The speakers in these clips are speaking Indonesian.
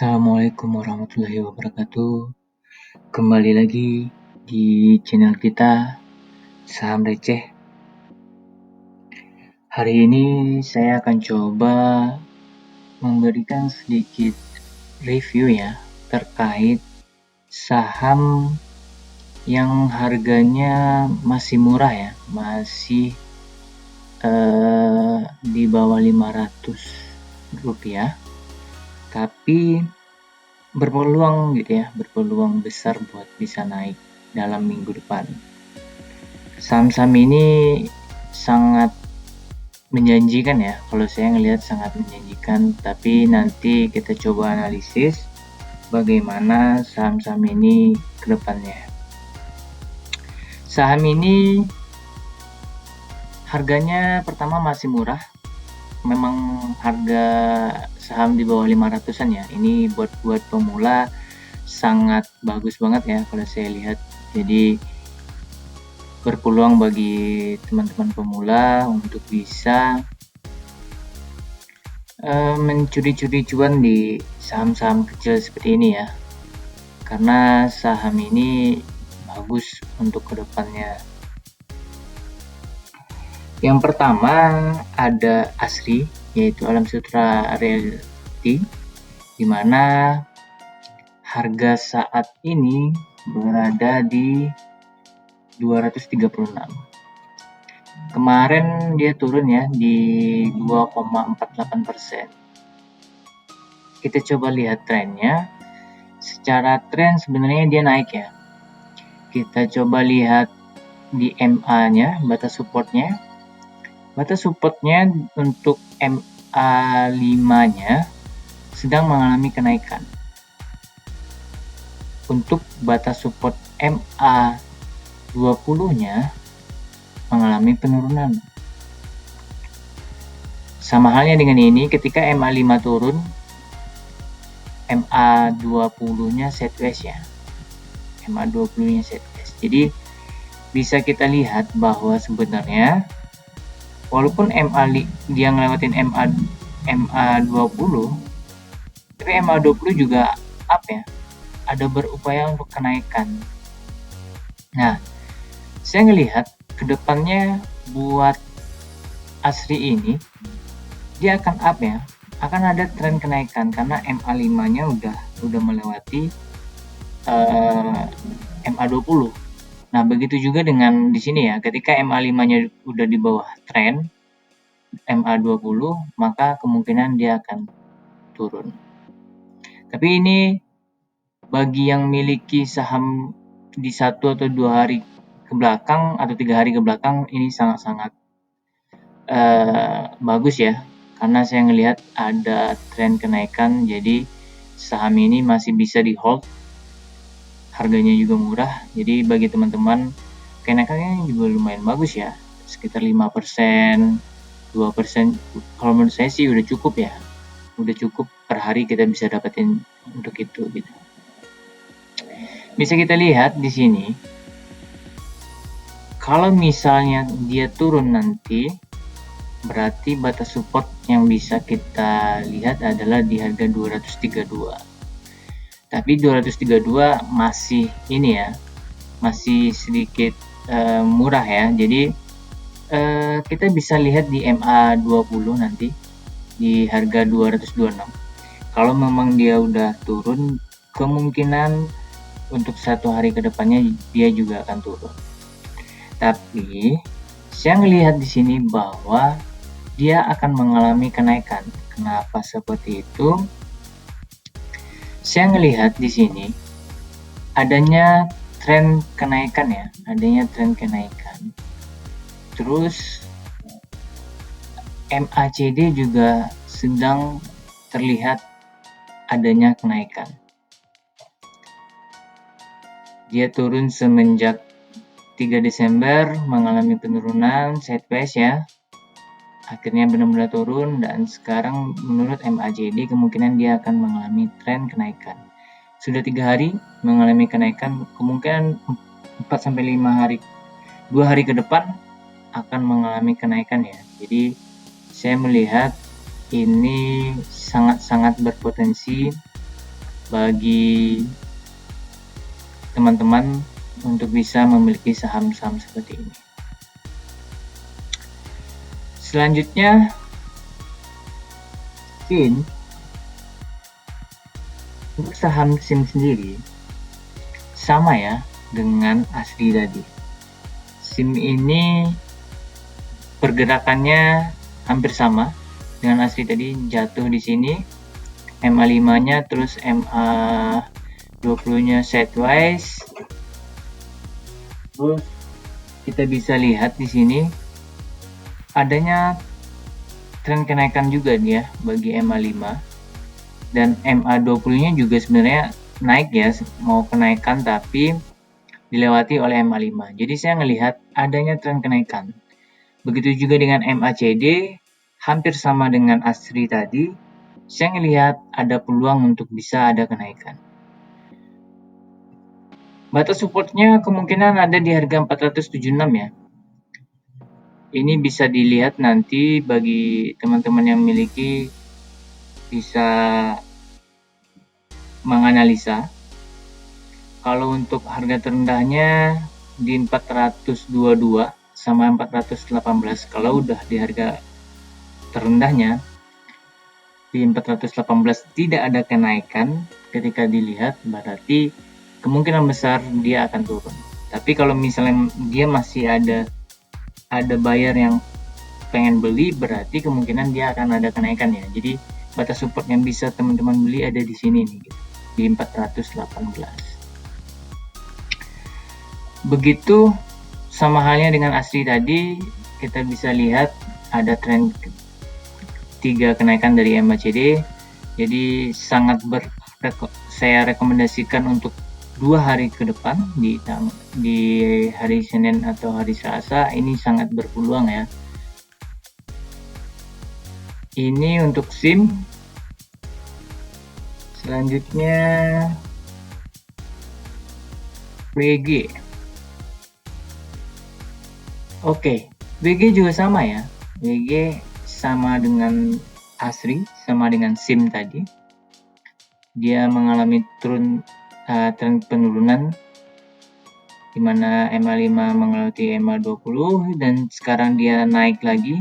Assalamualaikum warahmatullahi wabarakatuh. Kembali lagi di channel kita Saham Receh. Hari ini saya akan coba memberikan sedikit review ya terkait saham yang harganya masih murah ya, masih di bawah 500 rupiah, tapi berpeluang gitu ya, berpeluang besar buat bisa naik dalam minggu depan. Saham-saham ini sangat menjanjikan ya, kalau saya ngelihat sangat menjanjikan, tapi nanti kita coba analisis bagaimana saham-saham ini ke depannya. Saham ini harganya pertama masih murah, memang harga saham di bawah 500-an ya. Ini buat pemula sangat bagus banget ya kalau saya lihat. Jadi berpeluang bagi teman-teman pemula untuk bisa mencuri-curi cuan di saham-saham kecil seperti ini ya, karena saham ini bagus untuk kedepannya. Yang pertama ada ASRI, yaitu Alam Sutra Realty, di mana harga saat ini berada di 236. Kemarin dia turun ya di 2,48%. Kita coba lihat trennya. Secara tren sebenarnya dia naik ya. Kita coba lihat di MA-nya, batas supportnya. Batas supportnya untuk MA5-nya sedang mengalami kenaikan. Untuk batas support MA20-nya mengalami penurunan. Sama halnya dengan ini, ketika MA5 turun, MA20-nya sideways ya. MA20-nya sideways. Jadi bisa kita lihat bahwa sebenarnya walaupun dia ngelewatin MA20, tapi MA20 juga up ya. Ada berupaya untuk kenaikan. Nah, saya ngelihat kedepannya buat ASRI ini dia akan up ya, akan ada tren kenaikan karena MA5-nya udah melewati MA20. Nah, begitu juga dengan di sini ya, ketika MA5-nya udah di bawah tren MA20, maka kemungkinan dia akan turun. Tapi ini bagi yang miliki saham di 1 atau 2 hari ke belakang atau 3 hari ke belakang, ini sangat-sangat bagus ya, karena saya ngelihat ada tren kenaikan, jadi saham ini masih bisa di hold, harganya juga murah. Jadi bagi teman-teman kenaikannya juga lumayan bagus ya, sekitar 5%, 2%. Kalau menurut saya sih udah cukup ya, udah cukup per hari kita bisa dapetin untuk itu gitu. Bisa kita lihat di sini, kalau misalnya dia turun nanti, berarti batas support yang bisa kita lihat adalah di harga 232. Tapi 232 masih ini ya, masih sedikit murah ya. Jadi kita bisa lihat di MA20 nanti di harga 226. Kalau memang dia udah turun, kemungkinan untuk 1 hari ke depannya dia juga akan turun. Tapi saya melihat di sini bahwa dia akan mengalami kenaikan. Kenapa seperti itu? Saya melihat di sini adanya tren kenaikan ya, adanya tren kenaikan. Terus MACD juga sedang terlihat adanya kenaikan. Dia turun semenjak 3 Desember, mengalami penurunan sideways ya. Akhirnya benar-benar turun, dan sekarang menurut MACD kemungkinan dia akan mengalami tren kenaikan. Sudah 3 hari mengalami kenaikan, kemungkinan 4-5 hari, 2 hari ke depan akan mengalami kenaikan ya. Jadi saya melihat ini sangat-sangat berpotensi bagi teman-teman untuk bisa memiliki saham-saham seperti ini. Selanjutnya, SIM. Untuk saham SIM sendiri sama ya dengan ASRI tadi. SIM ini pergerakannya hampir sama dengan ASRI tadi, jatuh di sini, MA5-nya terus MA20-nya sideways. Terus kita bisa lihat di sini adanya tren kenaikan juga dia bagi MA5, dan MA20-nya juga sebenarnya naik ya, mau kenaikan tapi dilewati oleh MA5. Jadi saya melihat adanya tren kenaikan. Begitu juga dengan MACD, hampir sama dengan ASRI tadi, saya melihat ada peluang untuk bisa ada kenaikan. Batas supportnya kemungkinan ada di harga 476 ya. Ini bisa dilihat nanti bagi teman-teman yang memiliki, bisa menganalisa. Kalau untuk harga terendahnya di 422 sama 418. Kalau udah di harga terendahnya di 418 tidak ada kenaikan, ketika dilihat berarti kemungkinan besar dia akan turun. Tapi kalau misalnya dia masih ada buyer yang pengen beli, berarti kemungkinan dia akan ada kenaikan ya. Jadi batas support yang bisa teman-teman beli ada di sini nih, gitu, di 418. Begitu sama halnya dengan ASRI tadi, kita bisa lihat ada tren 3 kenaikan dari MACD. Jadi sangat saya rekomendasikan untuk 2 hari ke depan, di hari Senin atau hari Selasa, ini sangat berpeluang ya. Ini untuk SIM. Selanjutnya WG. Oke, WG juga sama ya. WG sama dengan ASRI, sama dengan SIM tadi. Dia mengalami tren penurunan, di mana MA5 melewati MA20 dan sekarang dia naik lagi.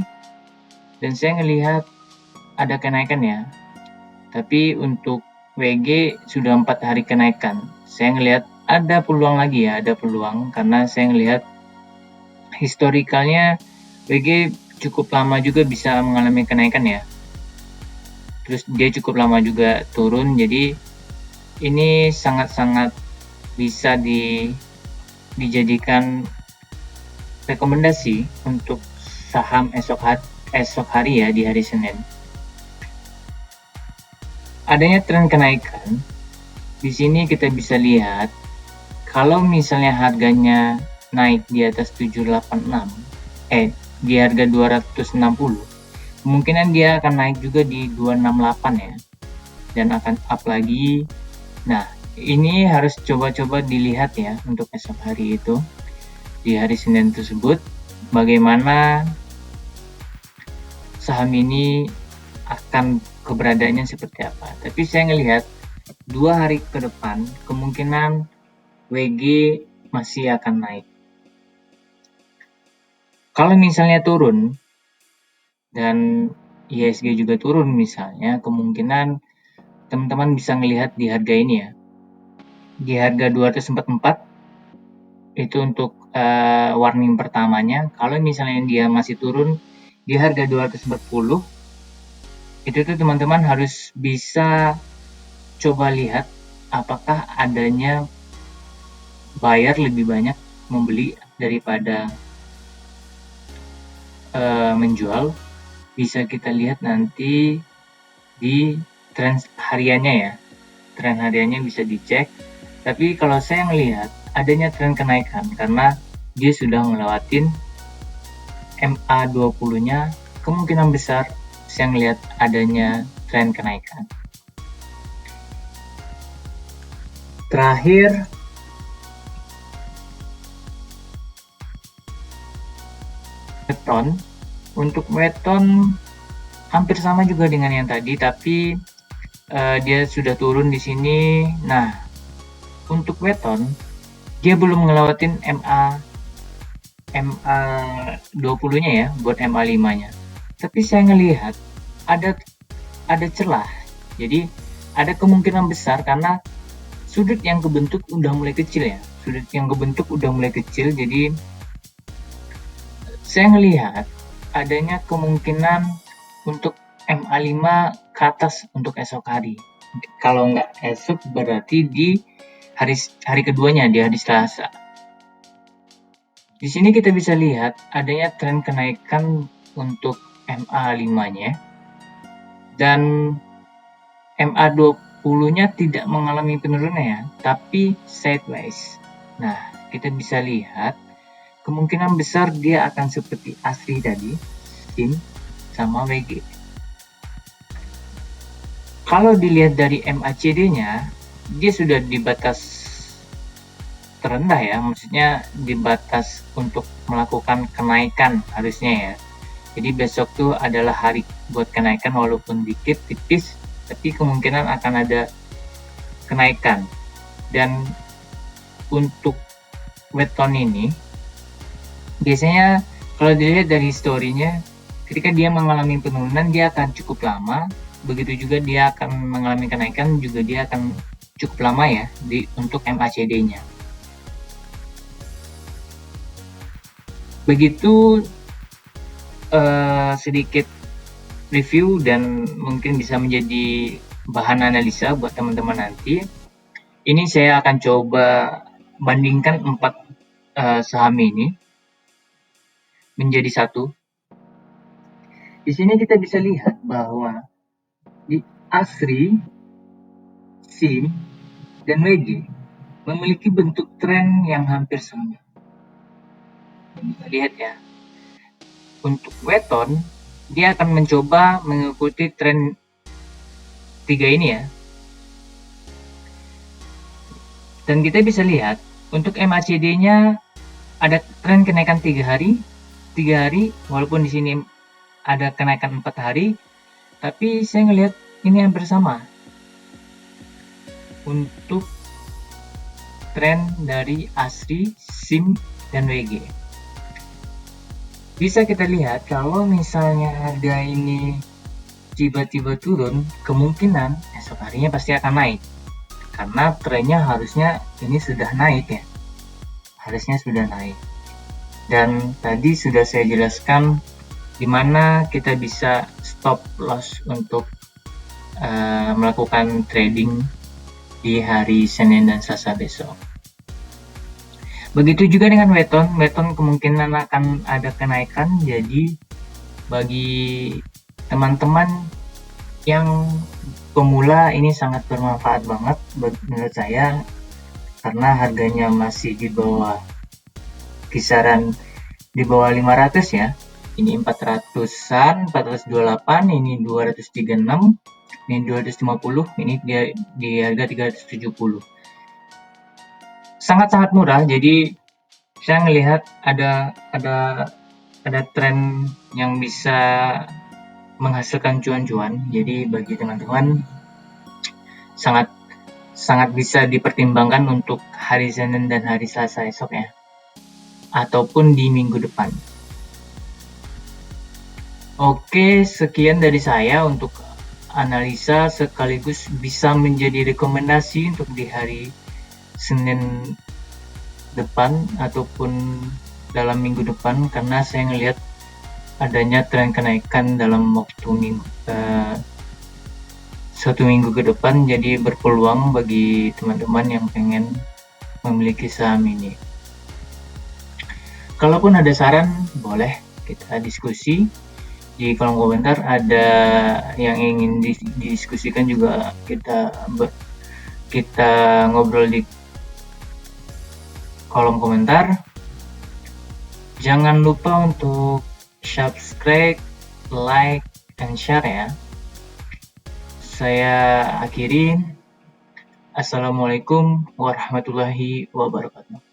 Dan saya melihat ada kenaikan ya. Tapi untuk WG sudah 4 hari kenaikan. Saya melihat ada peluang lagi ya, ada peluang karena saya melihat historikalnya WG cukup lama juga bisa mengalami kenaikan ya. Terus dia cukup lama juga turun, jadi ini sangat-sangat bisa dijadikan rekomendasi untuk saham esok hari ya, di hari Senin. Adanya tren kenaikan di sini kita bisa lihat, kalau misalnya harganya naik di atas 786, di harga 260, kemungkinan dia akan naik juga di 268 ya, dan akan up lagi. Nah, ini harus coba-coba dilihat ya untuk esok hari itu, di hari Senin tersebut, bagaimana saham ini akan keberadaannya seperti apa. Tapi saya ngelihat 2 hari ke depan kemungkinan WG masih akan naik. Kalau misalnya turun dan IHSG juga turun misalnya, kemungkinan teman-teman bisa melihat di harga ini ya, di harga 244 itu untuk warning pertamanya. Kalau misalnya dia masih turun di harga 240, itu tuh teman-teman harus bisa coba lihat apakah adanya buyer lebih banyak membeli daripada menjual. Bisa kita lihat nanti di tren hariannya ya, tren hariannya bisa dicek. Tapi kalau saya melihat adanya tren kenaikan karena dia sudah melewatin MA20 nya, kemungkinan besar saya melihat adanya tren kenaikan. Terakhir, Weton. Untuk Weton hampir sama juga dengan yang tadi, tapi dia sudah turun di sini. Nah, untuk weton dia belum ngelewatin MA 20-nya ya, buat MA 5-nya. Tapi saya ngelihat ada celah. Jadi ada kemungkinan besar karena sudut yang kebentuk udah mulai kecil ya. Sudut yang kebentuk udah mulai kecil, jadi saya ngelihat adanya kemungkinan untuk MA 5 ke atas untuk esok hari. Kalau nggak esok berarti di hari keduanya, di hari Selasa. Di sini kita bisa lihat adanya tren kenaikan untuk MA 5-nya dan MA 20-nya tidak mengalami penurunan ya, tapi sideways. Nah, kita bisa lihat kemungkinan besar dia akan seperti ASRI tadi, SIM, sama WG. Kalau dilihat dari MACD-nya, dia sudah di batas terendah ya, maksudnya di batas untuk melakukan kenaikan harusnya ya. Jadi besok tuh adalah hari buat kenaikan walaupun dikit tipis, tapi kemungkinan akan ada kenaikan. Dan untuk weton ini biasanya kalau dilihat dari historinya, ketika dia mengalami penurunan dia akan cukup lama, begitu juga dia akan mengalami kenaikan juga dia akan cukup lama ya untuk MACD-nya. Begitu sedikit review dan mungkin bisa menjadi bahan analisa buat teman-teman nanti. Ini saya akan coba bandingkan 4 saham ini menjadi satu. Di sini kita bisa lihat bahwa di ASRI, SIM, dan WG memiliki bentuk tren yang hampir sama. Lihat ya, untuk weton dia akan mencoba mengikuti tren 3 ini ya. Dan kita bisa lihat untuk MACD-nya ada tren kenaikan 3 hari, walaupun di sini ada kenaikan 4 hari, tapi saya ngelihat ini hampir sama untuk tren dari ASRI, SIM, dan WG. Bisa kita lihat kalau misalnya harga ini tiba-tiba turun, kemungkinan esok harinya pasti akan naik. Karena trennya harusnya ini sudah naik ya. Harusnya sudah naik. Dan tadi sudah saya jelaskan di mana kita bisa stop loss untuk melakukan trading di hari Senin dan Selasa besok. Begitu juga dengan weton kemungkinan akan ada kenaikan, jadi bagi teman-teman yang pemula ini sangat bermanfaat banget menurut saya karena harganya masih di bawah kisaran di bawah 500 ya. Ini 400-an, 428, ini 236, ini 250, ini dia di harga 370. Sangat-sangat murah, jadi saya melihat ada tren yang bisa menghasilkan cuan-cuan. Jadi bagi teman-teman sangat bisa dipertimbangkan untuk hari Senin dan hari Selasa esok ya, ataupun di minggu depan. Oke, sekian dari saya untuk analisa sekaligus bisa menjadi rekomendasi untuk di hari Senin depan ataupun dalam minggu depan, karena saya ngelihat adanya tren kenaikan dalam waktu satu minggu ke depan, jadi berpeluang bagi teman-teman yang pengen memiliki saham ini. Kalaupun ada saran, boleh kita diskusi di kolom komentar. Ada yang ingin didiskusikan juga kita ngobrol di kolom komentar. Jangan lupa untuk subscribe, like, dan share ya. Saya akhiri. Assalamualaikum warahmatullahi wabarakatuh.